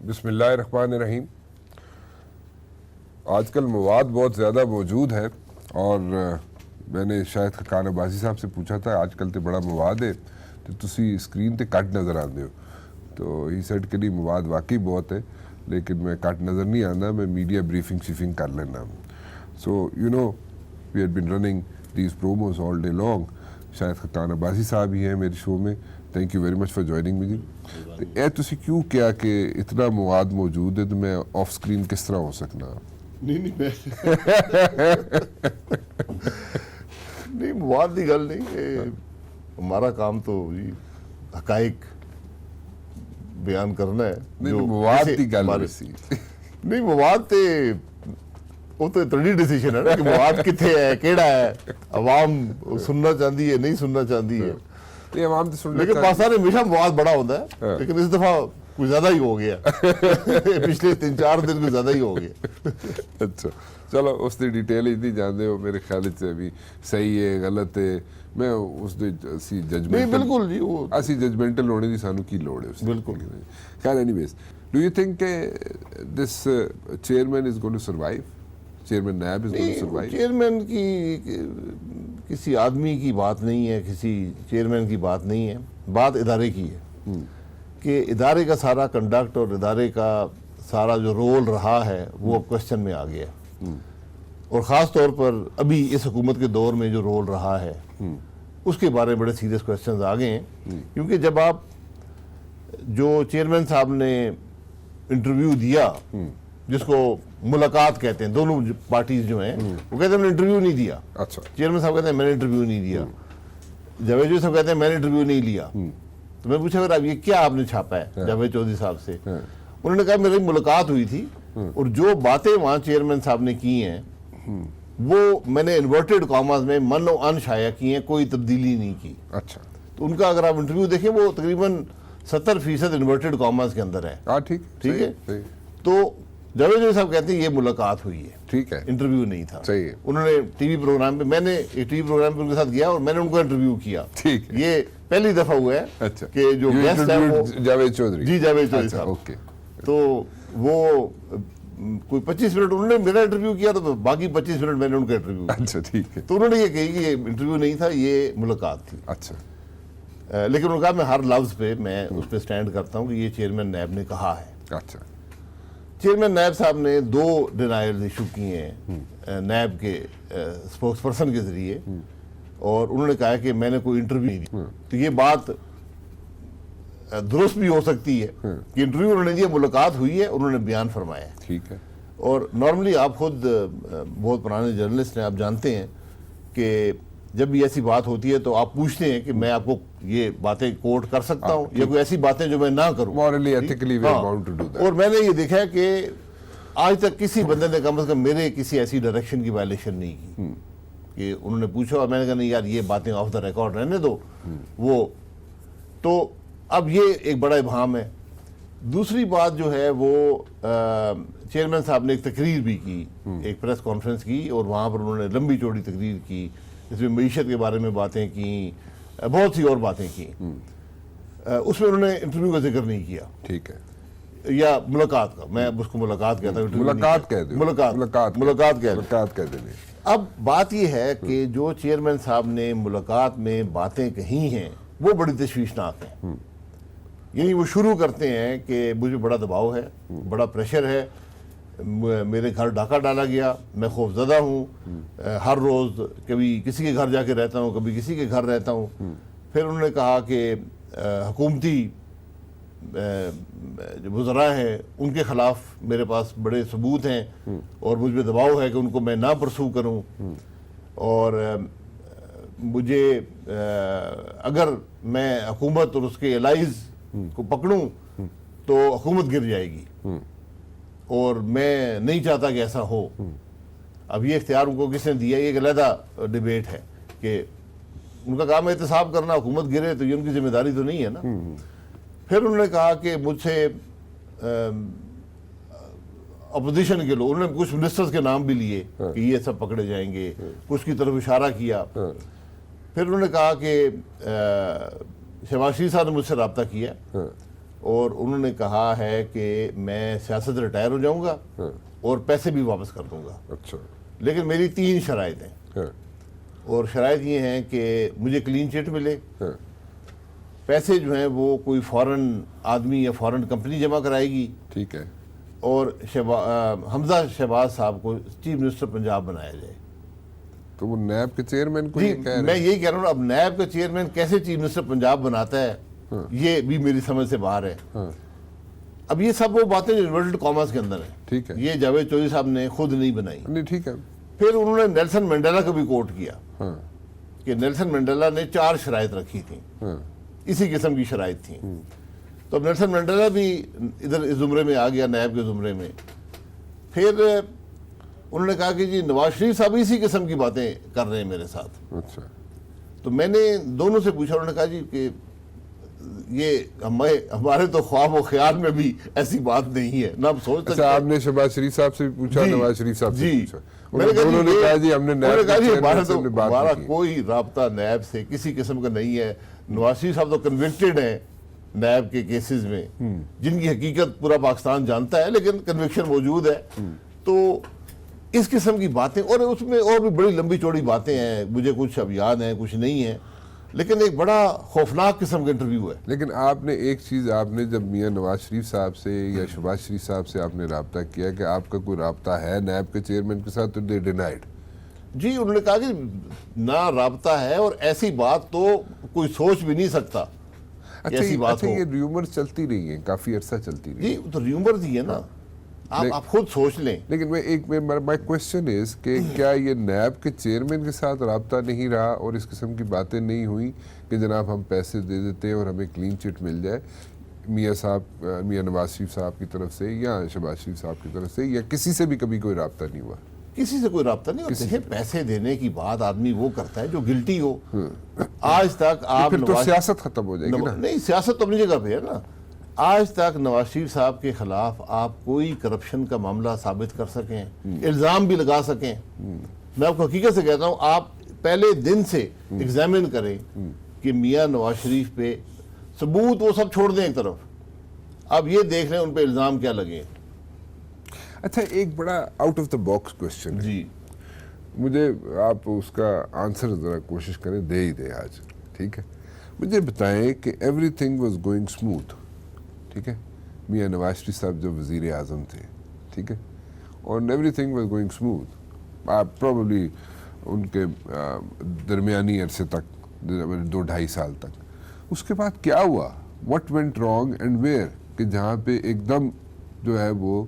بسم اللہ الرحمن الرحیم. آج کل مواد بہت زیادہ موجود ہے اور میں نے شاید خاقان عباسی صاحب سے پوچھا تھا آج کل تو بڑا مواد ہے تو تسی اسکرین تے کٹ نظر آتے ہو, تو ہی سیڈ کہ نہیں مواد واقعی بہت ہے لیکن میں کٹ نظر نہیں آنا, میں میڈیا بریفنگ شیفنگ کر لینا. So you know we had been running these promos all day long. شاید خاقان عباسی صاحب ہی ہیں میرے شو میں. Thank you very much for joining me. اے تسی کیوں کیا کہ اتنا مواد موجود ہے تو میں آف سکرین کس طرح ہو سکنا؟ نہیں مواد کی گل نہیں, ہمارا کام تو جی حقائق بیان کرنا ہے. مواد کی گل نہیں مواد تے وہ تو تڑی ڈیسیشن ہے نا کہ مواد کتنے ہے, کیڑا ہے, عوام سننا چاہتی ہے نہیں سننا چاہتی ہے. لیکن پاکستان میں ہمیشہ مواد بڑا ہوتا ہے لیکن اس دفعہ کچھ زیادہ ہی ہو گیا. پچھلے 3-4 دن کچھ زیادہ ہی ہو گیا. اچھا چلو اس کی ڈیٹیل ہی نہیں جانتے ہو, میرے خیال سے بھی صحیح ہے غلط ہے, میں اس دی اسی ججمنٹ بالکل جی وہ اسی ججمنٹل ہونے دی سانو کی لوڑ ہے. بالکل. خیر anyways, do you think کہ this chairman is going to survive, chairman NAB is going to survive? Chairman کی کسی آدمی کی بات نہیں ہے, کسی چیئرمین کی بات نہیں ہے, بات ادارے کی ہے کہ ادارے کا سارا کنڈکٹ اور ادارے کا سارا جو رول رہا ہے وہ اب کوسچن میں آ گیا. اور خاص طور پر ابھی اس حکومت کے دور میں جو رول رہا ہے اس کے بارے میں بڑے سیریس کوسچنز آ گئے ہیں. کیونکہ جب آپ جو چیئرمین صاحب نے انٹرویو دیا جس کو ملاقات کہتے ہیں, دونوں پارٹیز جو ہیں وہ کہتے ہیں میں نے انٹرویو نہیں دیا. اچھا. چیئرمین صاحب کہتے ہیں میں نے انٹرویو نہیں دیا, جاوید چودھری صاحب کہتے ہیں میں نے انٹرویو نہیں لیا. تو میں پوچھا پھر اب یہ کیا آپ نے چھاپا ہے جاوید چودھری صاحب سے؟ انہوں نے کہا میری ملاقات ہوئی تھی اور جو باتیں وہاں چیئرمین صاحب نے کی ہیں وہ میں نے انورٹڈ کاماز میں من و ان شائع کی ہیں, کوئی تبدیلی نہیں کی. اچھا. تو ان کا اگر آپ انٹرویو دیکھیں وہ تقریباً 70% انورٹڈ کاماز کے اندر ہے. ٹھیک ہے. تو جاوید چودھری صاحب کہتے ہیں یہ ملاقات ہوئی ہے, ٹھیک ہے, انٹرویو نہیں تھا. صحیح ہے. انہوں نے ٹی وی پروگرام پہ, میں نے ایک ٹی وی پروگرام پہ ان کے ساتھ گیا اور میں نے ان کو انٹرویو کیا. ٹھیک ہے. یہ پہلی دفعہ ہوا ہے اچھا کہ جو گیسٹ ہے وہ جاوید چودھری. جی جاوید چودھری صاحب. اوکے. تو وہ کوئی 25 منٹ انہوں نے میرا انٹرویو کیا تو باقی 25 منٹ میں نے ان کا انٹرویو کیا. اچھا ٹھیک ہے. تو انہوں نے یہ کہی کہ یہ انٹرویو نہیں تھا, یہ ملاقات تھی. اچھا. لیکن انہوں نے کہا میں ہر لفظ پہ میں اس پہ سٹینڈ کرتا ہوں کہ یہ چیئرمین نیب نے کہا ہے. اچھا. چیئرمین نیب صاحب نے 2 ڈینائل ایشو کیے ہیں نیب کے اسپوکس پرسن کے ذریعے, اور انہوں نے کہا کہ میں نے کوئی انٹرویو نہیں دی. تو یہ بات درست بھی ہو سکتی ہے کہ انٹرویو انہوں نے دیا, ملاقات ہوئی ہے, انہوں نے بیان فرمایا ہے. ٹھیک ہے. اور نارملی آپ خود بہت پرانے جرنلسٹ ہیں, آپ جانتے ہیں کہ جب بھی ایسی بات ہوتی ہے تو آپ پوچھتے ہیں کہ میں آپ کو یہ باتیں کوٹ کر سکتا ہوں یا کوئی ایسی باتیں جو میں نہ کروں. Morally, ethically we are bound to do that. اور میں نے یہ دیکھا ہے کہ آج تک کسی بندے نے کم از کم میرے کسی ایسی ڈائریکشن کی وائلیشن نہیں کی کہ انہوں نے پوچھا اور میں نے کہا نہیں یار یہ باتیں آف دا ریکارڈ رہنے دو. وہ تو اب یہ ایک بڑا ابہام ہے. دوسری بات جو ہے وہ چیئرمین صاحب نے ایک تقریر بھی کی, ایک پریس کانفرنس کی, اور وہاں پر انہوں نے لمبی چوڑی تقریر کی جس میں معیشت کے بارے میں باتیں کی, بہت سی اور باتیں کی. اس میں انہوں نے انٹرویو کا ذکر نہیں کیا. ٹھیک ہے. یا ملاقات کا, میں اب اس کو ملاقات کہتا ہوں. ملاقات کہہ دیں. ملاقات کہہ دیں. اب بات یہ ہے کہ جو چیئرمین صاحب نے ملاقات میں باتیں کہی ہیں وہ بڑی تشویشناک ہیں. یعنی وہ شروع کرتے ہیں کہ مجھے بڑا دباؤ ہے, بڑا پریشر ہے, میرے گھر ڈاکہ ڈالا گیا, میں خوف زدہ ہوں, ہر روز کبھی کسی کے گھر جا کے رہتا ہوں, کبھی کسی کے گھر رہتا ہوں. پھر انہوں نے کہا کہ حکومتی جو وزراء ہیں ان کے خلاف میرے پاس بڑے ثبوت ہیں اور مجھ پہ دباؤ ہے کہ ان کو میں نہ پرسو کروں, اور مجھے اگر میں حکومت اور اس کے الائز کو پکڑوں تو حکومت گر جائے گی, اور میں نہیں چاہتا کہ ایسا ہو. اب یہ اختیار ان کو کس نے دیا, یہ ایک علیحدہ ڈیبیٹ ہے کہ ان کا کام ہے احتساب کرنا, حکومت گرے تو یہ ان کی ذمہ داری تو نہیں ہے نا. پھر انہوں نے کہا کہ مجھ سے اپوزیشن کے لوگ, انہوں نے کچھ منسٹرز کے نام بھی لیے کہ یہ سب پکڑے جائیں گے, کچھ کی طرف اشارہ کیا. پھر انہوں نے کہا کہ شہباز شریف صاحب نے مجھ سے رابطہ کیا اور انہوں نے کہا ہے کہ میں سیاست سے ریٹائر ہو جاؤں گا اور پیسے بھی واپس کر دوں گا، اچھا لیکن میری 3 شرائط ہیں، اور شرائط یہ ہیں کہ مجھے کلین چٹ ملے، پیسے جو ہیں وہ کوئی فورن آدمی یا فورن کمپنی جمع کرائے گی، ٹھیک ہے، اور حمزہ شہباز صاحب کو چیف منسٹر پنجاب بنایا جائے۔ تو وہ نیب کے چیئرمین کو جی یہ کہہ رہے میں ہیں؟ یہی کہہ رہا ہوں، اب نیب کا چیئرمین کیسے چیف منسٹر پنجاب بناتا ہے یہ بھی میری سمجھ سے باہر ہے۔ اب یہ سب وہ باتیں جو انورٹڈ کاماز کے اندر ہیں، ٹھیک ہے، یہ جاوید چودھری صاحب نے خود نہیں بنائی۔ نہیں ٹھیک ہے، پھر انہوں نے نیلسن منڈیلا کو بھی کوٹ کیا کہ نیلسن منڈیلا نے 4 شرائط رکھی تھیں، اسی قسم کی شرائط تھیں، تو اب نیلسن منڈیلا بھی ادھر اس زمرے میں آ گیا، نیب کے زمرے میں۔ پھر انہوں نے کہا کہ جی نواز شریف صاحب اسی قسم کی باتیں کر رہے ہیں میرے ساتھ۔ اچھا، تو میں نے دونوں سے پوچھا، انہوں نے کہا جی کہ یہ ہمارے تو خواب و خیال میں بھی ایسی بات نہیں ہے، نہ ہم سوچ سکتے۔ اچھا، آپ نے شہباز شریف صاحب سے بھی پوچھا، نواز شریف صاحب سے جی پوچھا؟ میں نے انہوں نے کہا جی ہم نے نیب کے چیئرمین سے بات ہمارا کی۔ کوئی رابطہ نیب سے کسی قسم کا نہیں ہے۔ نواز شریف صاحب تو کنوکٹڈ ہیں نیب کے کیسز میں، جن کی حقیقت پورا پاکستان جانتا ہے، لیکن کنوکشن موجود ہے۔ تو اس قسم کی باتیں، اور اس میں اور بھی بڑی لمبی چوڑی باتیں ہیں، مجھے کچھ اب یاد ہیں کچھ نہیں ہیں، لیکن ایک بڑا خوفناک قسم کا انٹرویو ہے۔ لیکن آپ نے ایک چیز، آپ نے جب میاں نواز شریف صاحب سے یا شہباز شریف صاحب سے آپ نے رابطہ کیا کہ آپ کا کوئی رابطہ ہے نیب کے چیئرمین کے ساتھ، تو دے ڈینائڈ۔ جی انہوں نے کہا کہ نہ رابطہ ہے، اور ایسی بات تو کوئی سوچ بھی نہیں سکتا کہ ایسی بات اچھا، ہو۔ یہ ریومر چلتی رہی ہیں، کافی عرصہ چلتی رہی جی تو ریومرز ہی ہے نا، آپ خود سوچ لیں۔ لیکن مائی کوشچن از کہ کیا یہ نیب کے چیئرمین کے ساتھ رابطہ نہیں رہا اور اس قسم کی باتیں نہیں ہوئی کہ جناب ہم پیسے دے دیتے ہیں اور ہمیں کلین چٹ مل جائے، میاں نواز شریف صاحب کی طرف سے یا شہباز شریف صاحب کی طرف سے، یا کسی سے بھی کبھی کوئی رابطہ نہیں ہوا؟ کسی سے کوئی رابطہ نہیں ہوتا ہے۔ پیسے دینے کی بات آدمی وہ کرتا ہے جو گلٹی ہو۔ آج تک آپ پھر تو سیاست ختم ہو جائے گی نا۔ نہیں، سیاست تو اپنی جگہ پہ ہے نا۔ آج تک نواز شریف صاحب کے خلاف آپ کوئی کرپشن کا معاملہ ثابت کر سکیں، الزام بھی لگا سکیں؟ میں آپ کو حقیقت سے کہتا ہوں، آپ پہلے دن سے ایگزامن کریں کہ میاں نواز شریف پہ ثبوت وہ سب چھوڑ دیں ایک طرف، اب یہ دیکھ لیں ان پہ الزام کیا لگے۔ اچھا، ایک بڑا out of the box question ہے، جی مجھے آپ اس کا آنسر ذرا کوشش کریں، دے ہی دیں آج، ٹھیک ہے؟ مجھے بتائیں کہ every thing was going smooth, ٹھیک ہے، میاں نواز شریف صاحب جو وزیر اعظم تھے، ٹھیک ہے، اور everything was going smooth, probably ان کے درمیانی عرصے تک 2-2.5 سال تک، اس کے بعد کیا ہوا؟ What went wrong and where, کہ جہاں پہ ایک دم جو ہے وہ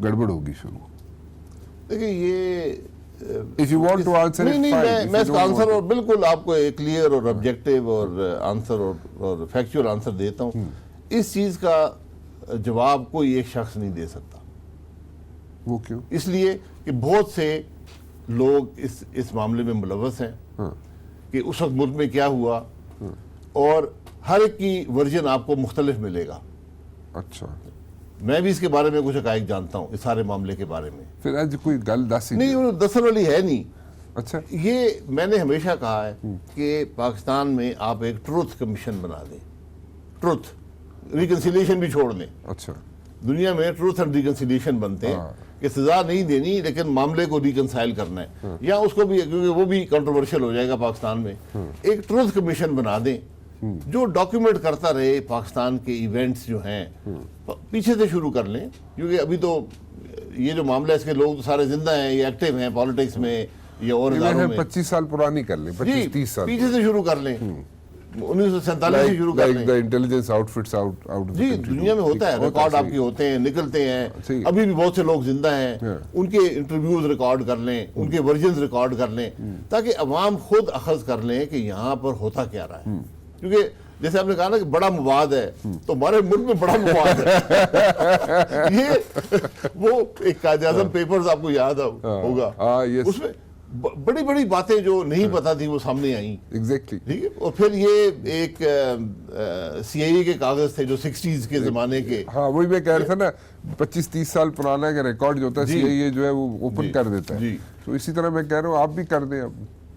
گڑبڑ ہوگی شروع؟ دیکھیں یہ If you want to answer it, نہیں fine. If میں you اس don't کا want آنسر to- اور بالکل آپ کو ایک کلیئر اور آبجیکٹیو اور آنسر اور فیکچوئل آنسر دیتا ہوں۔ اس چیز کا جواب کوئی ایک شخص نہیں دے سکتا، وہ کیوں؟ اس لیے کہ بہت سے لوگ اس معاملے میں ملوث ہیں کہ اس وقت ملک میں کیا ہوا، اور ہر ایک کی ورژن آپ کو مختلف ملے گا۔ اچھا، میں بھی اس کے بارے میں کچھ حقائق جانتا ہوں، اس سارے معاملے کے بارے میں۔ پھر آج کوئی گل دس ہی نہیں، وہ دسن والی ہے نہیں۔ اچھا، یہ میں نے ہمیشہ کہا ہے کہ پاکستان میں آپ ایک ٹروتھ کمیشن بنا دیں، ٹروتھ، ریکنسیلیشن بھی چھوڑ دیں۔ اچھا، دنیا میں ٹروتھ اینڈ ریکنسیلیشن بنتے ہیں کہ سزا نہیں دینی لیکن معاملے کو ریکنسائل کرنا ہے، یا اس کو بھی، کیونکہ وہ بھی کنٹروورشل ہو جائے گا پاکستان میں، ایک ٹروتھ کمیشن بنا دیں جو ڈاکیومنٹ کرتا رہے پاکستان کے ایونٹس جو ہیں، پیچھے سے شروع کر لیں، کیونکہ ابھی تو یہ جو معاملہ ہے اس کے لوگ تو سارے زندہ ہیں، یہ ایکٹیو ہیں پالیٹکس میں یا اور اداروں میں۔ 25 سال پرانی کر لیں، 25-30 سال پیچھے سے شروع کر لیں، 1947 سے شروع کر لیں۔ انٹیلیجنس آؤٹ فٹس آؤٹ جی دنیا میں ہوتا ہے، ریکارڈ آپ کے ہوتے ہیں، نکلتے ہیں، صحیح۔ ابھی بھی بہت سے لوگ زندہ ہیں، ان کے انٹرویوز ریکارڈ کر لیں، ان کے ورژنز ریکارڈ کر لیں، تاکہ عوام خود اخذ کر لیں کہ یہاں پر ہوتا کیا رہا ہے۔ کیونکہ جیسے آپ نے کہا نا کہ بڑا مواد ہے، تو ہمارے ملک میں بڑا مواد ہے۔ یہ وہ ایک قائد اعظم پیپرز آپ کو یاد ہوگا، اس میں بڑی بڑی باتیں جو نہیں پتا تھی وہ سامنے آئیں۔ ایگزیکٹلی، ٹھیک ہے، اور پھر یہ ایک سی آئی اے کے کاغذ تھے جو 60s کے زمانے کے۔ ہاں وہی میں کہہ رہا تھا نا، 25-30 سال پرانا کا ریکارڈ جو ہوتا ہے سی آئی اے جو ہے وہ اوپن کر دیتا ہے، تو اسی طرح میں کہہ رہا ہوں آپ بھی کر دیں اب۔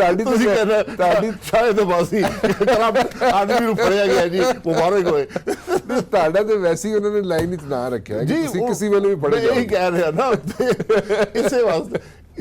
ਤੁਹਾਡੀ ਤੁਸੀਂ ਕਹਿੰਦੇ ਤੁਹਾਡੀ ਸ਼ਾਇਦ ਬਾਸੀ ਆਦਮੀ ਨੂੰ ਫੜਿਆ ਗਿਆ ਜੀ ਮੁਬਾਰਕ ਹੋਏ ਤੁਹਾਡਾ ਤੇ ਵੈਸੇ ਹੀ ਉਹਨਾਂ ਨੇ ਲਾਈਨ ਵਿੱਚ ਨਾ ਰੱਖਿਆ ਕਿ ਤੁਸੀਂ ਕਿਸੇ ਵੇਲੇ ਵੀ ਫੜੇ ਮੈਂ ਇਹੀ ਕਹਿ ਰਿਹਾ ਨਾ ਇਸੇ ਵਾਸਤੇ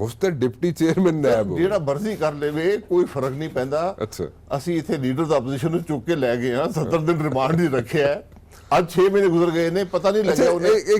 ਹੋਸਟਰ ਡਿਪਟੀ ਚੇਅਰਮੈਨ ਨਾਇਬ ਹੋ ਜਿਹੜਾ ਮਰਜ਼ੀ ਕਰ ਲਵੇ ਕੋਈ ਫਰਕ ਨਹੀਂ ਪੈਂਦਾ। ਅੱਛਾ ਅਸੀਂ ਇੱਥੇ ਲੀਡਰ ਦਾ ਆਪੋਜੀਸ਼ਨ ਨੂੰ ਚੁੱਕ ਕੇ ਲੈ ਗਏ ਹਾਂ, 70 ਦਿਨ ਰਿਮਾਂਡ ਹੀ ਰੱਖਿਆ ਹੈ। ਅੱਜ 6 ਮਹੀਨੇ ਗੁਜ਼ਰ ਗਏ ਨੇ, ਪਤਾ ਨਹੀਂ ਲੱਗਿਆ ਉਹਨੇ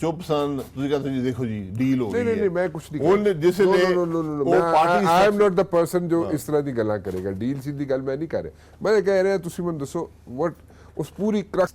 ਚੁੱਪ ਸਨ, ਤੁਸੀਂ ਕਹਿੰਦੇ ਜੀ ਦੇਖੋ ਜੀ ਡੀਲ ਹੋ ਗਈ ਨਹੀਂ ਹੈ। ਨਹੀਂ ਮੈਂ ਕੁਝ ਨਹੀਂ ਉਹਨੇ ਜਿਸ ਨੇ ਉਹ party I am not the person ਜੋ ਇਸ ਤਰ੍ਹਾਂ ਦੀ ਗੱਲਾਂ ਕਰੇਗਾ। ਡੀਲ ਸਿੱਧੀ ਗੱਲ ਮੈਂ ਨਹੀਂ ਕਰ ਰਿਹਾ, ਮੈਂ ਕਹਿ ਰਿਹਾ ਤੁਸੀਂ ਮੈਨੂੰ ਦੱਸੋ ਵਟ ਉਸ ਪੂਰੀ ਕਰਕਸ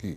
ਕੀ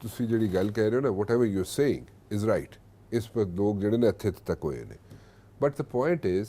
ਤੁਸੀਂ ਜਿਹੜੀ ਗੱਲ ਕਹਿ ਰਹੇ ਹੋ ਨਾ, whatever you are saying is right, ਇਸ ਪਰ ਲੋਕ ਜਿਹੜੇ ਨੇ ਇੱਥੇ ਤੱਕ ਹੋਏ ਨੇ, but the point is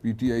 PTI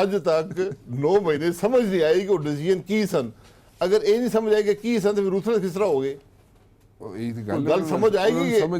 ਅੱਜ ਤੱਕ 9 ਮਹੀਨੇ ਸਮਝ ਨਹੀਂ ਆਈ ਕਿ ਉਹ ਡਿਸੀਜਨ ਕੀ ਸਨ। ਅਗਰ ਇਹ ਨਹੀਂ ਸਮਝ ਆਏਗਾ ਕੀ ਸਨ ਤੇ ਫਿਰ ਰੂਥਲੈਸ ਕਿਸ ਤਰ੍ਹਾਂ ਹੋਗੇ? ਗੱਲ ਸਮਝ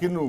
ਕਿਨੂੰ?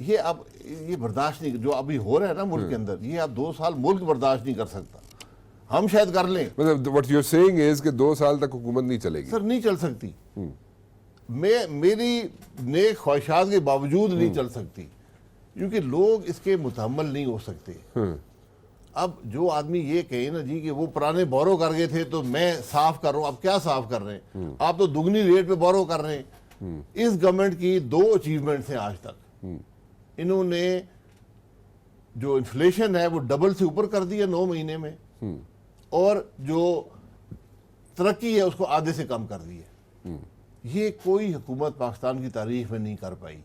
یہ اب یہ برداشت نہیں، جو ابھی ہو رہا ہے نا ملک کے اندر، یہ اب 2 سال ملک برداشت نہیں کر سکتا. ہم شاید کر لیں. مطلب what you're saying is کہ 2 سال تک حکومت نہیں چلے گی. سر نہیں چل سکتی، میری نیک خواہشات کے باوجود نہیں چل سکتی، کیونکہ لوگ اس کے متحمل نہیں ہو سکتے. اب جو آدمی یہ کہے نا جی کہ وہ پرانے بورو کر گئے تھے تو میں صاف کر رہا ہوں، اب کیا صاف کر رہے ہیں؟ آپ تو دگنی ریٹ پہ بورو کر رہے ہیں. اس گورنمنٹ کی 2 اچیومنٹس ہیں آج تک. انہوں نے جو انفلیشن ہے وہ ڈبل سے اوپر کر دیا 9 مہینے میں، اور جو ترقی ہے اس کو آدھے سے کم کر دی ہے. یہ کوئی حکومت پاکستان کی تاریخ میں نہیں کر پائی.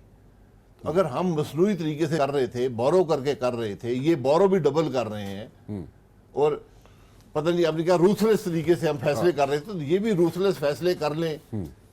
اگر ہم مصنوعی طریقے سے کر رہے تھے، بورو کر کے کر رہے تھے، یہ بورو بھی ڈبل کر رہے ہیں، اور پتہ نہیں آپ نے کیا روتھلیس طریقے سے ہم فیصلے کر رہے تھے، تو یہ بھی روتھلیس فیصلے کر لیں.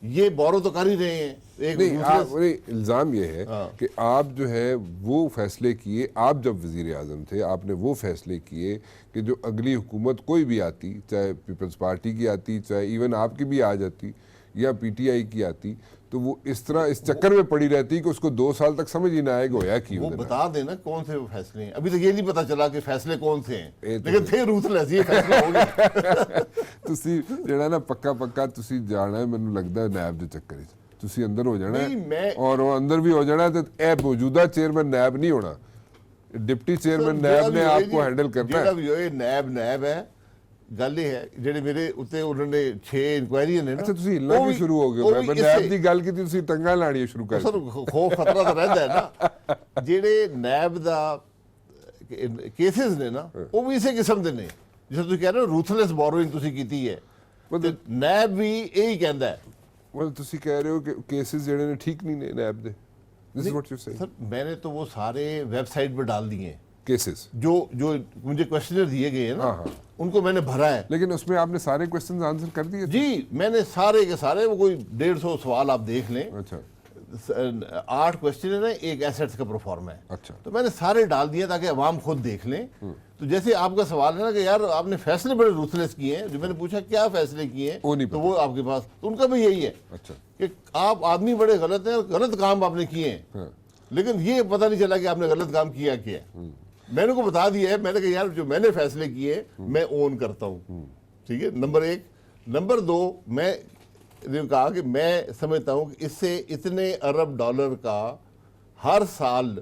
یہ بورو تو کر ہی رہے ہیں. نہیں، الزام یہ ہے کہ آپ جو ہے وہ فیصلے کیے، آپ جب وزیر اعظم تھے آپ نے وہ فیصلے کیے کہ جو اگلی حکومت کوئی بھی آتی، چاہے پیپلز پارٹی کی آتی، چاہے ایون آپ کی بھی آ جاتی یا پی ٹی آئی کی آتی، تو وہ اس طرح اس چکر میں پڑی رہتی کہ اس کو 2 سال تک سمجھ ہی نہ آئے گا ہویا کی. وہ بتا دینا کون سے وہ فیصلے ہیں. ابھی تک یہ نہیں پتا چلا کہ فیصلے کون سے ہیں، لیکن تھے روتھلیس. یہ فیصلے ہو گئے. تسی جڑا نا پکا تسی جانا ہے، مینوں لگدا ہے نیب دے چکر وچ تسی اندر ہو جانا ہے، اور وہ اندر بھی ہو جانا ہے. تو اے موجودہ چیئرمین نیب نہیں ہونا، ڈپٹی چیئرمین نیب نے آپ کو ہینڈل کرنا ہے. جڑا بھی ہوئے نیب ہے. گل یہ ہے جڑے میرے اتنے انہوں نے 6 انکوائری نے نا. اچھا تسی ہلنا بھی شروع ہو گئے. میں نیب دی گل کیتی تسی ٹنگاں لاڑیاں شروع کر. سر خوف خطرہ تو رہتا ہے نا. جڑے نیب دا کیسز نے نا وہ بھی اسی قسم دے نے، جیسے تسی کہہ رہے ہو روتھلیس بوروئنگ تسی کیتی ہے. نیب بھی یہی کہندا ہے. مطلب تسی کہہ رہے ہو کہ کیسز جڑے نے ٹھیک نہیں نے NAB they. This is what you're saying. سر میں نے تو وہ سارے ویب سائٹ پہ ڈال دیے ہیں کیسز جو مجھے کوشچنر دیے گئے ہیں نا، ان کو میں نے بھرا ہے. لیکن اس میں آپ نے سارے کوسچنز آنسر کر دیے؟ جی میں نے سارے کے سارے، وہ کوئی 150 سوال آپ دیکھ لیں. اچھا 8 کوشچن ہے، 1 ایسٹس کا پروفارما ہے. اچھا تو میں نے سارے ڈال دیے تاکہ عوام خود دیکھ لیں. تو جیسے آپ کا سوال ہے نا کہ یار آپ نے فیصلے بڑے روتھلیس کیے ہیں، جو میں نے پوچھا کیا فیصلے کیے ہیں تو وہ آپ کے پاس، تو ان کا بھی یہی ہے اچھا کہ آپ آدمی بڑے غلط ہیں اور غلط کام آپ نے کیے ہیں، لیکن یہ پتہ نہیں چلا کہ آپ نے غلط کام کیا ہے. میں نے کو بتا دیا ہے، میں نے کہا یار جو میں نے فیصلے کیے میں اون کرتا ہوں. ٹھیک ہے، نمبر 1. نمبر 2، میں نے کہا کہ میں سمجھتا ہوں کہ اس سے اتنے ارب ڈالر کا ہر سال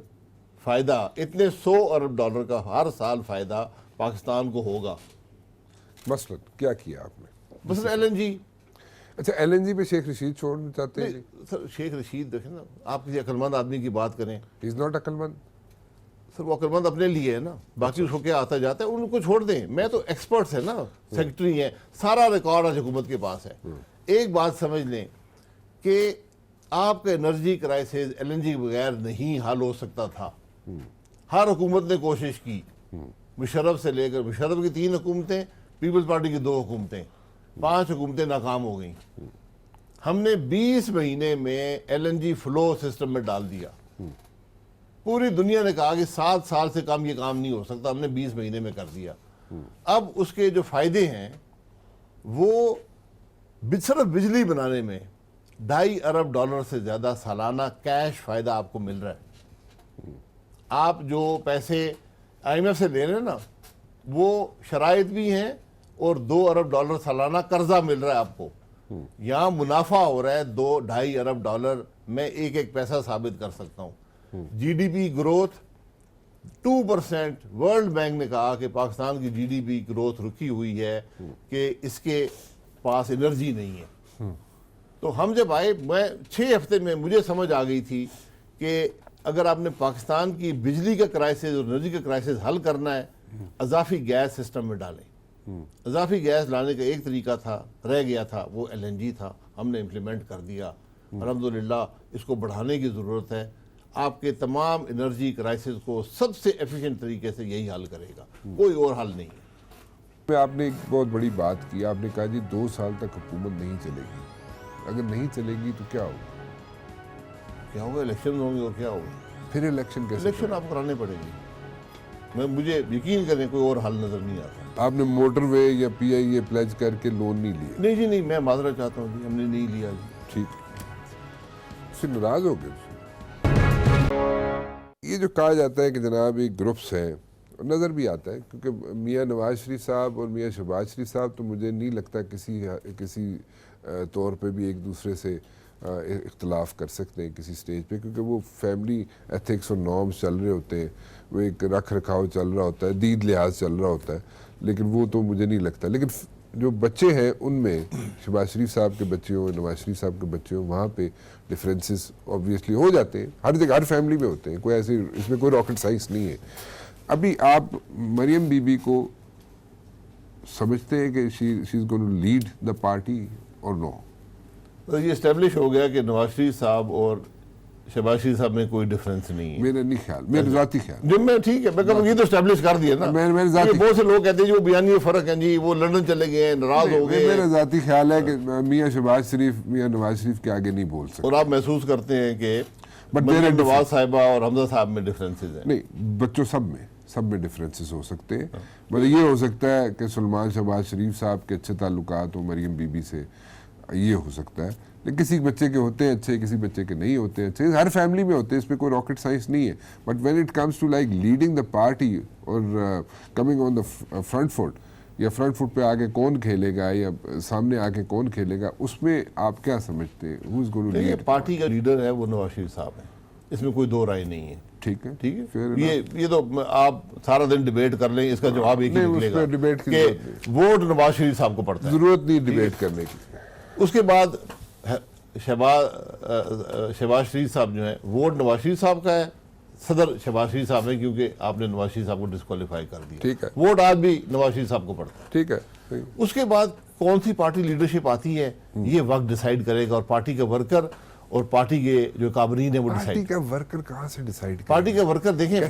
فائدہ، اتنے 100 ارب ڈالر کا ہر سال فائدہ پاکستان کو ہوگا. مثلا کیا کیا آپ نے؟ مثلا LNG. اچھا LNG پہ شیخ رشید چھوڑنا چاہتے ہیں؟ سر شیخ رشید دیکھیں نا، آپ کسی عقل مند آدمی کی بات کریں. He is not عقل مند. سر وہ عقل مند اپنے لیے ہے نا، باقی اس کو کیا آتا جاتا ہے ان کو چھوڑ دیں. میں تو ایکسپرٹس ہیں نا، سیکرٹری ہیں، سارا ریکارڈ آج حکومت کے پاس ہے. ایک بات سمجھ لیں کہ آپ کا انرجی کرائسس LNG کے بغیر نہیں حل ہو سکتا تھا. ہر حکومت نے کوشش کی، مشرف سے لے کر، مشرف کی 3 حکومتیں، پیپلز پارٹی کی 2 حکومتیں، 5 حکومتیں ناکام ہو گئیں. ہم نے 20 مہینے میں LNG فلو سسٹم میں ڈال دیا. پوری دنیا نے کہا کہ 7 سال سے کم یہ کام نہیں ہو سکتا، ہم نے 20 مہینے میں کر دیا. اب اس کے جو فائدے ہیں وہ صرف بجلی بنانے میں 2.5 ارب ڈالر سے زیادہ سالانہ کیش فائدہ آپ کو مل رہا ہے. آپ جو پیسے IMF سے لے رہے ہیں نا وہ شرائط بھی ہیں، اور 2 ارب ڈالر سالانہ قرضہ مل رہا ہے آپ کو. یہاں منافع ہو رہا ہے 2-2.5 ارب ڈالر. میں ایک پیسہ ثابت کر سکتا ہوں. GDP growth 2%. ورلڈ بینک نے کہا کہ پاکستان کی GDP گروتھ رکی ہوئی ہے کہ اس کے پاس انرجی نہیں ہے. تو ہم جب آئے، میں 6 ہفتے میں مجھے سمجھ آ گئی تھی کہ اگر آپ نے پاکستان کی بجلی کا کرائسس اور انرجی کا کرائسس حل کرنا ہے، اضافی گیس سسٹم میں ڈالیں. اضافی گیس لانے کا ایک طریقہ تھا، رہ گیا تھا، وہ LNG تھا. ہم نے امپلیمنٹ کر دیا. الحمدللہ اس کو بڑھانے کی ضرورت ہے. آپ کے تمام انرجی کرائسس کو سب سے ایفیشینٹ طریقے سے یہی حل کرے گا، کوئی اور حل نہیں ہے. آپ نے ایک بہت بڑی بات کی، آپ نے کہا جی 2 سال تک حکومت نہیں چلے گی. اگر نہیں چلے گی تو کیا ہوگا؟ کیا ہوگا؟ الیکشن ہوں گے. اور کیا ہوگا؟ پھر الیکشن کیسے؟ الیکشن آپ کرانے پڑیں گے. مجھے یقین کریں کوئی اور حل نظر نہیں آتا. آپ نے موٹر وے یا PIA پلیج کر کے لون نہیں لیا؟ نہیں جی نہیں، میں معذرت چاہتا ہوں جی، ہم نے نہیں لیا جی. ٹھیک، اس سے ناراض ہو گئے؟ یہ جو کہا جاتا ہے کہ جناب ایک گروپس ہیں، نظر بھی آتا ہے، کیونکہ میاں نواز شریف صاحب اور میاں شہباز شریف صاحب تو مجھے نہیں لگتا کسی طور پہ بھی ایک دوسرے سے اختلاف کر سکتے ہیں کسی سٹیج پہ، کیونکہ وہ فیملی ایتھکس اور نارمز چل رہے ہوتے ہیں، وہ ایک رکھ رکھاؤ چل رہا ہوتا ہے، دید لحاظ چل رہا ہوتا ہے، لیکن وہ تو مجھے نہیں لگتا. لیکن جو بچے ہیں ان میں شہباز شریف صاحب کے بچے ہوں، نواز شریف صاحب کے بچے ہوں، وہاں پہ ڈفرینسز آبویسلی ہو جاتے ہیں، ہر جگہ ہر فیملی میں ہوتے ہیں، کوئی ایسی اس میں کوئی راکٹ سائنس نہیں ہے. ابھی آپ مریم بی بی کو سمجھتے ہیں کہ she is going to lead the party or no? تو یہ اسٹیبلش ہو گیا کہ نواز شریف صاحب اور شہباز شریف صاحب میں کوئی ڈفرینس نہیں ہے. میرا نہیں خیال، میرا ذاتی خیال. جب میں ٹھیک ہے، میں یہ تو اسٹیبلش کر دیا نا. بہت سے لوگ کہتے ہیں جی وہ بیانی فرق ہیں، جی وہ لندن چلے گئے ہیں، ناراض ہو گئے. میرا ذاتی خیال ہے کہ میاں شہباز شریف میاں نواز شریف کے آگے نہیں بول سکتے. اور آپ محسوس کرتے ہیں کہ مریم نواز صاحبہ اور حمزہ صاحب میں ڈفرینسز ہیں؟ نہیں، بچوں سب میں ڈفرینسز ہو سکتے ہیں. مطلب یہ ہو سکتا ہے کہ سلمان شہباز شریف صاحب کے اچھے تعلقات ہوں مریم بی بی سے، یہ ہو سکتا ہے. لیکن کسی بچے کے ہوتے ہیں اچھے، کسی بچے کے نہیں ہوتے ہیں اچھے، ہر فیملی میں ہوتے ہیں، اس پہ کوئی راکٹ سائنس نہیں ہے. But when it comes to like leading the party اور coming on the front foot, یا فرنٹ فٹ پہ آگے کون کھیلے گا یا سامنے آ کے کون کھیلے گا، اس میں آپ کیا سمجھتے ہیں؟ Who is going to lead? Party کا لیڈر ہے وہ نواز شریف صاحب ہیں، اس میں کوئی دو رائے نہیں ہے. ٹھیک ہے، ٹھیک ہے. یہ تو آپ سارا دن ڈیبیٹ کر لیں، اس کا جواب ایک ہی نکلے گا کہ ووٹ نواز شریف صاحب کو پڑتا ہے. ضرورت نہیں ڈیبیٹ کرنے کی. اس کے بعد شہباز شریف صاحب جو ہیں ووٹ نواز شریف صاحب کا ہے، صدر شہباز شریف صاحب ہیں، کیونکہ آپ نے نواز شریف صاحب کو ڈسکوالیفائی کر دیا. ٹھیک ہے. ووٹ آج بھی نواز شریف صاحب کو پڑتا ہے. ٹھیک ہے. اس کے بعد کون سی پارٹی لیڈرشپ آتی ہے یہ وقت ڈیسائیڈ کرے گا، اور پارٹی کا ورکر اور پارٹی کے جو کابرین ہیں وہ ڈیسائیڈ. پارٹی کا ورکر کہاں سے ڈیسائیڈ کرے؟ پارٹی کا ورکر دیکھیں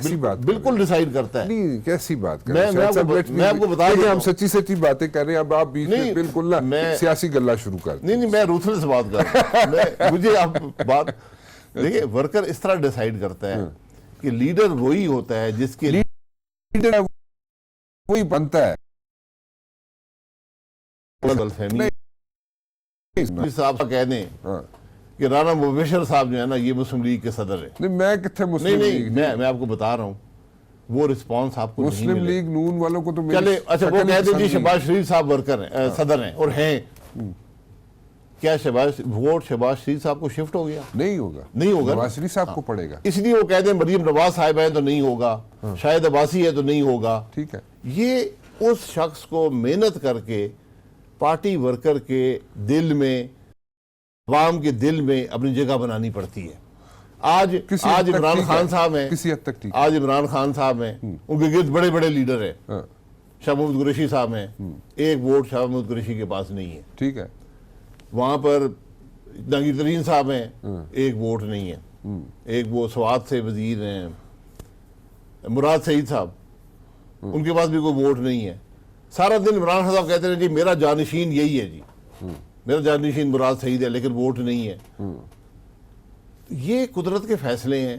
بالکل ڈیسائیڈ کرتا ہے. نہیں، کیسی بات کر میں آپ کو بتا دوں، ہم سچی باتیں کر رہے ہیں. اب آپ بیچ میں بالکل نہ سیاسی گلا شروع کر دیں. نہیں، میں روتھلیس بات کر رہا ہوں. مجھے آپ بات دیکھیں، ورکر اس طرح ڈیسائیڈ کرتا ہے کہ لیڈر وہی ہوتا ہے جس کے لیڈر وہی بنتا ہے. صاحب کہہ دیں کہ رانا مبشر صاحب جو ہے نا یہ مسلم لیگ کے صدر ہیں. نہیں، میں کتنے مسلم لیگ، میں آپ کو بتا رہا ہوں وہ رسپانس آپ کو مسلم لیگ نون والوں کو تو چلے. اچھا وہ کہہ دیں جی شہباز شریف صاحب ورکر ہیں، صدر ہیں اور ہیں. کیا ووٹ شہباز شریف صاحب کو شفٹ ہو گیا؟ نہیں ہوگا. نہیں ہوگا. نواز شریف صاحب کو پڑے گا. اس لیے وہ کہہ دیں مریم نواز صاحب ہیں تو نہیں ہوگا، شاہد عباسی ہے تو نہیں ہوگا. ٹھیک ہے. یہ اس شخص کو محنت کر کے پارٹی ورکر کے دل میں، عوام کے دل میں اپنی جگہ بنانی پڑتی ہے. آج عمران خان صاحب ہیں، کسی حد تک آج عمران خان صاحب ہیں، ان کے گرد بڑے بڑے لیڈر ہیں. شاہ محمود قریشی صاحب ہیں، ایک ووٹ شاہ محمود قریشی کے پاس نہیں ہے. ٹھیک ہے. وہاں پر جہانگیر ترین صاحب ہیں، ایک ووٹ نہیں ہے. ایک وہ سوات سے وزیر ہیں مراد سعید صاحب، ان کے پاس بھی کوئی ووٹ نہیں ہے. سارا دن عمران خان صاحب کہتے ہیں جی میرا جانشین یہی ہے، جی میرا جانشین مراد سعید ہے، لیکن ووٹ نہیں ہے. یہ قدرت کے فیصلے ہیں.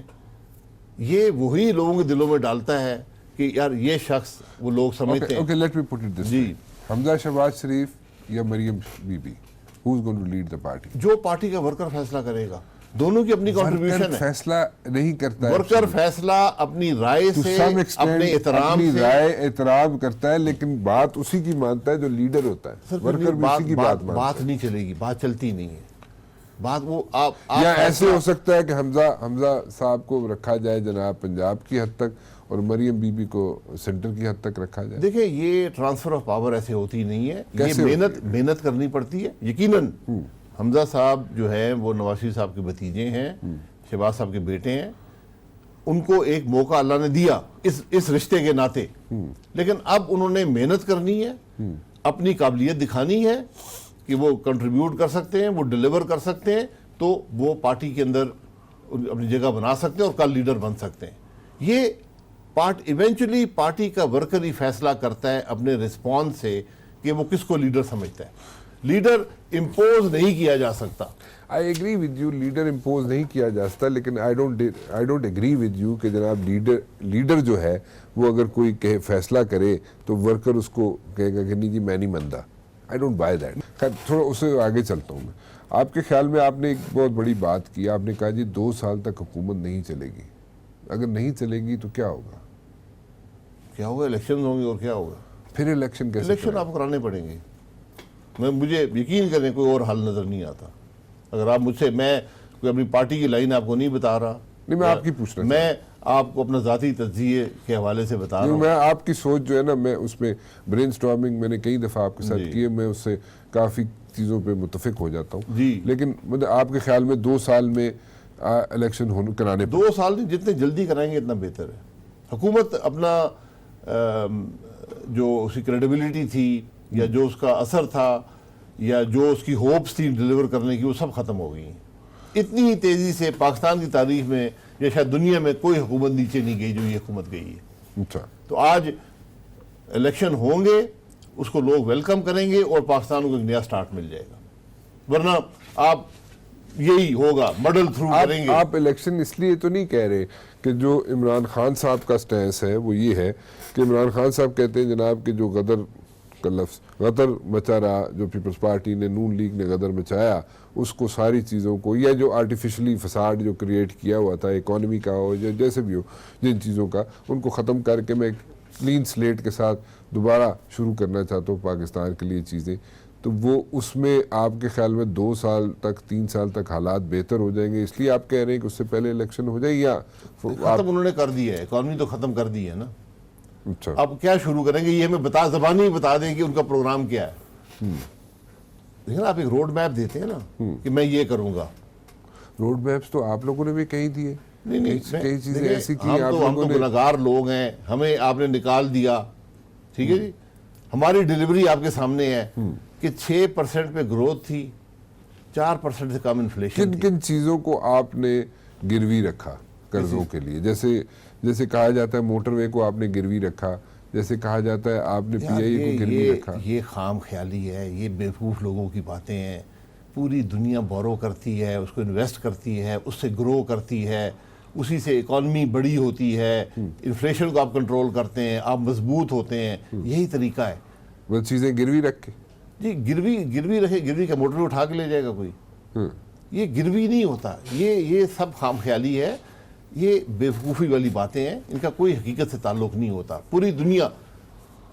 یہ وہی لوگوں کے دلوں میں ڈالتا ہے کہ یار یہ شخص وہ لوگ سمجھتے ہیں. Okay, let me put it this way. Hamza Shahbaz Sharif یا مریم بی بی، who is going to lead the party? جو پارٹی کا ورکر فیصلہ کرے گا. دونوں کی اپنی کنٹریبیوشن ہے. فیصلہ نہیں کرتا ہے ورکر فیصلہ اپنی رائے سے، اپنے احترام سے، رائے احترام کرتا ہے، لیکن بات اسی کی مانتا ہے جو لیڈر ہوتا ہے. ورکر بھی اسی کی بات مانتا ہے. بات نہیں چلے گی، بات چلتی نہیں ہے. بات وہ آپ یا ایسے ہو سکتا ہے کہ حمزہ صاحب کو رکھا جائے جناب پنجاب کی حد تک اور مریم بی بی کو سینٹر کی حد تک رکھا جائے. دیکھیں یہ ٹرانسفر آف پاور ایسے ہوتی نہیں ہے. یہ محنت کرنی پڑتی ہے. یقیناً حمزہ صاحب جو ہیں وہ نواز شریف صاحب کے بھتیجے ہیں، شہباز صاحب کے بیٹے ہیں. ان کو ایک موقع اللہ نے دیا اس رشتے کے ناطے، لیکن اب انہوں نے محنت کرنی ہے، اپنی قابلیت دکھانی ہے کہ وہ کنٹریبیوٹ کر سکتے ہیں، وہ ڈیلیور کر سکتے ہیں، تو وہ پارٹی کے اندر اپنی جگہ بنا سکتے ہیں اور کل لیڈر بن سکتے ہیں. یہ ایونچولی پارٹی کا ورکر ہی فیصلہ کرتا ہے اپنے رسپانس سے کہ وہ کس کو لیڈر سمجھتا ہے. لیڈر امپوز نہیں کیا جا سکتا. I agree with you, leader impose نہیں کیا جا سکتا، لیکن I don't agree with you کہ جناب لیڈر جو ہے وہ اگر کوئی فیصلہ کرے تو ورکر اس کو کہے گا کہ نہیں جی میں نہیں مانتا. I don't buy that. خیر تھوڑا اس سے آگے چلتا ہوں میں. آپ کے خیال میں آپ نے ایک بہت بڑی بات کی، آپ نے کہا جی 2 سال تک حکومت نہیں چلے گی. اگر نہیں چلے گی تو کیا ہوگا؟ کیا ہوگا؟ الیکشن ہوں گے اور کیا ہوگا؟ پھر الیکشن کیسے؟ الیکشن آپ کرانے پڑیں گے. مجھے یقین کریں کوئی اور حل نظر نہیں آتا. اگر آپ مجھ سے, میں کوئی اپنی پارٹی کی لائن آپ کو نہیں بتا رہا, نہیں میں آپ کی پوچھنا میں آپ کو اپنا ذاتی تجزیے کے حوالے سے بتا رہا ہوں. میں آپ کی سوچ جو ہے نا, میں اس میں برین سٹارمنگ میں نے کئی دفعہ آپ کے ساتھ کی ہے, میں اس سے کافی چیزوں پہ متفق ہو جاتا ہوں. لیکن مطلب آپ کے خیال میں 2 سال میں الیکشن کرانے 2 سال نہیں, جتنے جلدی کرائیں گے اتنا بہتر ہے. حکومت اپنا جو اس کی کریڈیبلٹی تھی یا جو اس کا اثر تھا یا جو اس کی ہوپس تھی ڈیلیور کرنے کی, وہ سب ختم ہو گئی ہیں. اتنی تیزی سے پاکستان کی تاریخ میں یا شاید دنیا میں کوئی حکومت نیچے نہیں گئی جو یہ حکومت گئی ہے. اچھا, تو آج الیکشن ہوں گے, اس کو لوگ ویلکم کریں گے اور پاکستان کو ایک نیا سٹارٹ مل جائے گا. ورنہ آپ یہی ہوگا, مڈل تھرو کریں گے. آپ الیکشن اس لیے تو نہیں کہہ رہے کہ جو عمران خان صاحب کا سٹینس ہے وہ یہ ہے کہ عمران خان صاحب کہتے ہیں جناب کہ جو غدر کا لفظ غدر مچا رہا, جو پیپلز پارٹی نے, نون لیگ نے غدر مچایا, اس کو ساری چیزوں کو, یا جو آرٹیفیشلی فساد جو کریٹ کیا ہوا تھا اکانومی کا ہو یا جیسے بھی ہو, جن چیزوں کا, ان کو ختم کر کے میں ایک کلین سلیٹ کے ساتھ دوبارہ شروع کرنا چاہتا ہوں پاکستان کے لیے چیزیں. تو وہ اس میں آپ کے خیال میں 2 سال تک 3 سال تک حالات بہتر ہو جائیں گے, اس لیے آپ کہہ رہے ہیں کہ اس سے پہلے الیکشن ہو جائے, یا ختم انہوں نے کر دیا ہے, اکانومی تو ختم کر دی ہے نا. اچھا, اب کیا شروع کریں گے, یہ ہمیں زبانی بتا دیں کہ ان کا پروگرام کیا ہے. لیکن آپ ایک روڈ میپ دیتے ہیں نا کہ میں یہ کروں گا. روڈ میپس تو آپ لوگوں نے بھی کہیں دیے, کئی چیزیں ایسی کی ہم تو گناہگار لوگ ہیں, ہمیں آپ نے نکال دیا, ٹھیک ہے جی. ہماری ڈیلیوری آپ کے سامنے ہے کہ 6% پہ گروتھ تھی, 4% سے کم انفلیشن. کن کن چیزوں کو آپ نے گروی رکھا قرضوں کے لیے؟ جیسے کہا جاتا ہے موٹر وے کو آپ نے گروی رکھا, جیسے کہا جاتا ہے آپ نے پی آئی کو گروی رکھا. یہ خام خیالی ہے, یہ بیوقوف لوگوں کی باتیں ہیں. پوری دنیا بورو کرتی ہے, اس کو انویسٹ کرتی ہے, اس سے گرو کرتی ہے, اسی سے اکانومی بڑی ہوتی ہے, انفلیشن کو آپ کنٹرول کرتے ہیں, آپ مضبوط ہوتے ہیں. یہی طریقہ ہے. وہ چیزیں گروی رکھ کے جی گروی رکھے, گروی کا موٹر اٹھا کے لے جائے گا کوئی؟ یہ گروی نہیں ہوتا, یہ سب خام خیالی ہے, یہ بیوقوفی والی باتیں ہیں, ان کا کوئی حقیقت سے تعلق نہیں ہوتا. پوری دنیا,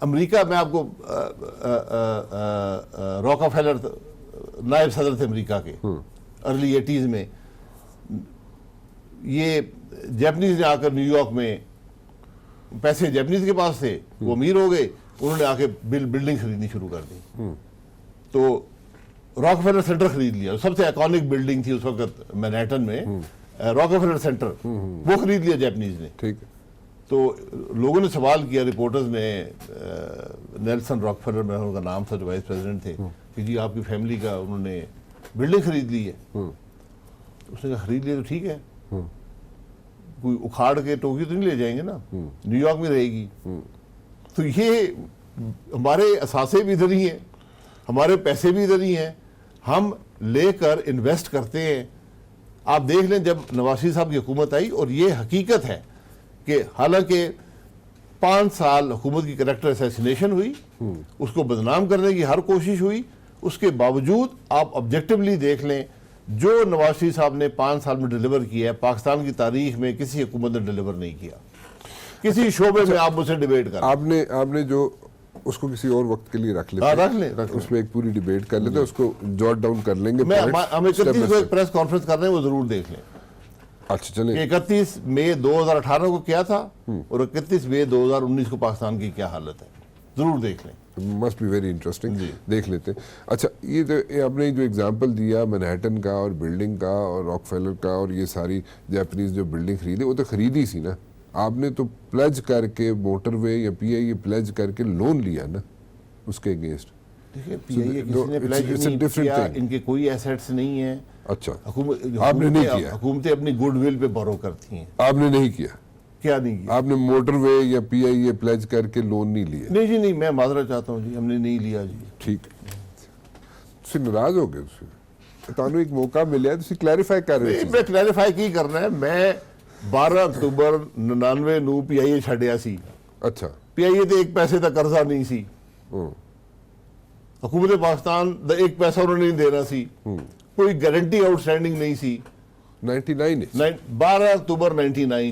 امریکہ میں آپ کو راکفیلر نائب صدر تھے امریکہ کے ارلی 80s میں, یہ جیپنیز نے آ کر نیو یارک میں, پیسے جیپنیز کے پاس تھے, وہ امیر ہو گئے, انہوں نے آ کے بلڈنگ خریدنی شروع کر دی. تو راکفیلر سینٹر خرید لیا, سب سے ایکونک بلڈنگ تھی اس وقت مینہٹن میں, راکفیلر سینٹر, وہ خرید لیا جیپنیز نے. ٹھیک. تو لوگوں نے سوال کیا, رپورٹرز نے, نیلسن راکفیلر میں ان کا نام تھا جو وائس پریزیڈنٹ تھے, کہ جی آپ کی فیملی کا انہوں نے بلڈنگ خرید لی ہے. اس نے کہا خرید لیا تو ٹھیک ہے, کوئی اکھاڑ کے ٹوکیو تو نہیں لے جائیں گے نا, نیو یارک میں رہے گی. تو یہ ہمارے اثاثے بھی ادھر ہی ہیں, ہمارے پیسے بھی ادھر ہی ہیں, ہم لے کر انویسٹ کرتے ہیں. آپ دیکھ لیں جب نواز شریف صاحب کی حکومت آئی, اور یہ حقیقت ہے کہ حالانکہ 5 سال حکومت کی کریکٹر اسیسینیشن ہوئی, اس کو بدنام کرنے کی ہر کوشش ہوئی, اس کے باوجود آپ آبجیکٹیولی دیکھ لیں جو نواز شریف صاحب نے 5 سال میں ڈیلیور کیا ہے, پاکستان کی تاریخ میں کسی حکومت نے ڈیلیور نہیں کیا. کسی شعبے میں آپ مجھ سے ڈیبیٹ کر, آپ نے جو اس کو کسی اور وقت کے لیے رکھ لیتے ہیں, اس میں ایک پوری ڈیبیٹ کر لیتے ہیں, اس کو جوٹ ڈاؤن کر لیں گے. ہم 31 کو ایک پریس کانفرنس کر رہے ہیں, وہ ضرور دیکھ لیں. اچھا چلیں. 31 مئی 2018 کو کیا تھا اور 31 مئی 2019 کو پاکستان کی کیا حالت ہے, ضرور دیکھ لیں. مسٹ بی ویری انٹرسٹنگ, دیکھ لیتے ہیں. اچھا, یہ آپ نے جو اگزامپل دیا مینہٹن کا اور بلڈنگ کا اور راکفیلر کا, اور یہ ساری جیپنیز جو بلڈنگ خریدی, وہ تو خریدی سی نا, آپ نے تو پلیج کر کے موٹر وے یا پی آئی اے پلیج کر کے لون لیا نا اس کے اگینسٹ. دیکھیں پی آئی اے کسی نے پلیج نہیں کیا, ان کے کوئی ایسیٹس نہیں ہیں. اچھا, آپ نے نہیں کیا. حکومتیں اپنی گڈ ول پہ بورو کرتی ہیں. آپ نے نہیں کیا. کیا نہیں کیا؟ آپ نے موٹر وے یا پی آئی اے پلیج کر کے لون نہیں لیا؟ نہیں جی نہیں, میں معذرت چاہتا ہوں جی, ہم نے نہیں لیا جی. ٹھیک, اس سے ناراض ہو گئے, اس سے تانوں ایک موقع ملیا تو کلیریفائی کر رہے ہیں. میں کلیریفائی کی کرنا ہے, میں 12 اکتوبر 99 نو پی آئی اے چھڈیا سی. اچھا, پی آئی اے تے 1 پیسے کا قرضہ نہیں سی, حکومت پاکستان دا 1 پیسہ انہوں نے نہیں دینا سی, کوئی گارنٹی آؤٹ اسٹینڈنگ نہیں سی. 99 12 اکتوبر 99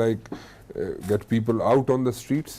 like get people out on the streets?